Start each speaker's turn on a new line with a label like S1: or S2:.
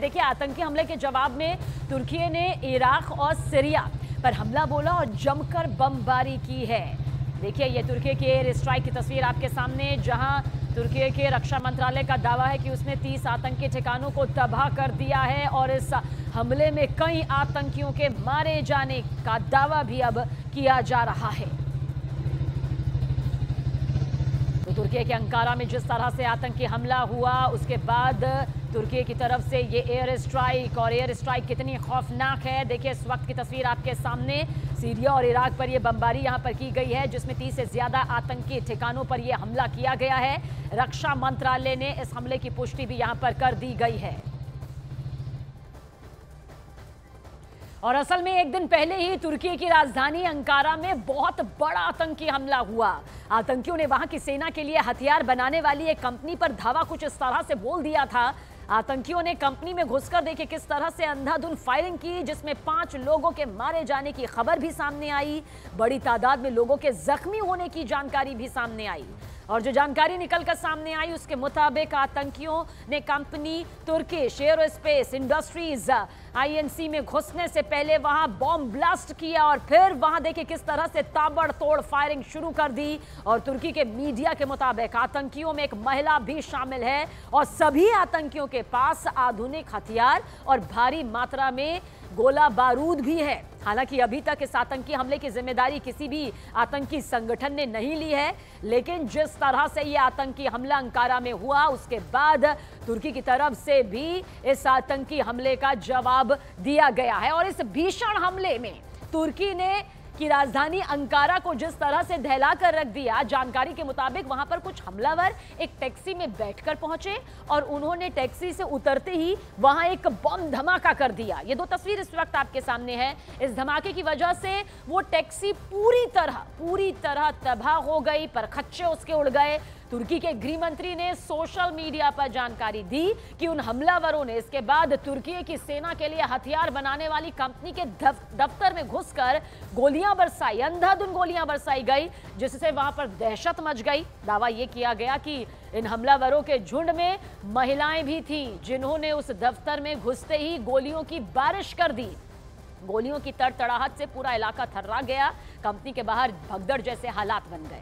S1: देखिए, आतंकी हमले के जवाब में तुर्की ने इराक और सीरिया पर हमला बोला और जमकर बमबारी की है। देखिए, ये तुर्की के एयर स्ट्राइक की तस्वीर आपके सामने, जहां तुर्की के रक्षा मंत्रालय का दावा है कि उसने 30 आतंकी ठिकानों को तबाह कर दिया है और इस हमले में कई आतंकियों के मारे जाने का दावा भी अब किया जा रहा है। तो तुर्की के अंकारा में जिस तरह से आतंकी हमला हुआ, उसके बाद तुर्की की तरफ से ये एयर स्ट्राइक कितनी खौफनाक है। देखिए, इस वक्त की तस्वीर आपके सामने, सीरिया और इराक पर ये बमबारी यहां पर की गई है, जिसमें 30 से ज्यादा आतंकी ठिकानों पर यह हमला किया गया है। रक्षा मंत्रालय ने इस हमले की पुष्टि भी यहां पर कर दी गई है। और असल में एक दिन पहले ही तुर्की की राजधानी अंकारा में बहुत बड़ा आतंकी हमला हुआ। आतंकियों ने वहां की सेना के लिए हथियार बनाने वाली एक कंपनी पर धावा कुछ इस तरह से बोल दिया था। आतंकियों ने कंपनी में घुसकर देखिए किस तरह से अंधाधुंध फायरिंग की, जिसमें 5 लोगों के मारे जाने की खबर भी सामने आई। बड़ी तादाद में लोगों के जख्मी होने की जानकारी भी सामने आई। और जो जानकारी निकलकर सामने आई उसके मुताबिक आतंकियों ने company Turkish aerospace industries INC में घुसने से पहले वहां बॉम्ब ब्लास्ट किया और फिर वहां देखिए किस तरह से ताबड़तोड़ फायरिंग शुरू कर दी। और तुर्की के मीडिया के मुताबिक आतंकियों में एक महिला भी शामिल है और सभी आतंकियों के पास आधुनिक हथियार और भारी मात्रा में गोला बारूद भी है। हालांकि अभी तक इस आतंकी हमले की जिम्मेदारी किसी भी आतंकी संगठन ने नहीं ली है, लेकिन जिस तरह से यह आतंकी हमला अंकारा में हुआ, उसके बाद तुर्की की तरफ से भी इस आतंकी हमले का जवाब दिया गया है। और इस भीषण हमले में तुर्की ने की राजधानी अंकारा को जिस तरह से ढहला कर रख दिया, जानकारी के मुताबिक वहां पर कुछ हमलावर एक टैक्सी में बैठकर पहुंचे और उन्होंने टैक्सी से उतरते ही वहां एक बम धमाका कर दिया। ये 2 तस्वीर इस वक्त आपके सामने है। इस धमाके की वजह से वो टैक्सी पूरी तरह तबाह हो गई, पर खच्चे उसके उड़ गए। तुर्की के गृह मंत्री ने सोशल मीडिया पर जानकारी दी कि उन हमलावरों ने इसके बाद तुर्की की सेना के लिए हथियार बनाने वाली कंपनी के दफ्तर में घुसकर गोलियां बरसाई, अंधाधुंध गोलियां बरसाई गई, जिससे वहां पर दहशत मच गई। दावा यह किया गया कि इन हमलावरों के झुंड में महिलाएं भी थीं, जिन्होंने उस दफ्तर में घुसते ही गोलियों की बारिश कर दी। गोलियों की तड़तड़ाहट से पूरा इलाका थर्रा गया। कंपनी के बाहर भगदड़ जैसे हालात बन गए।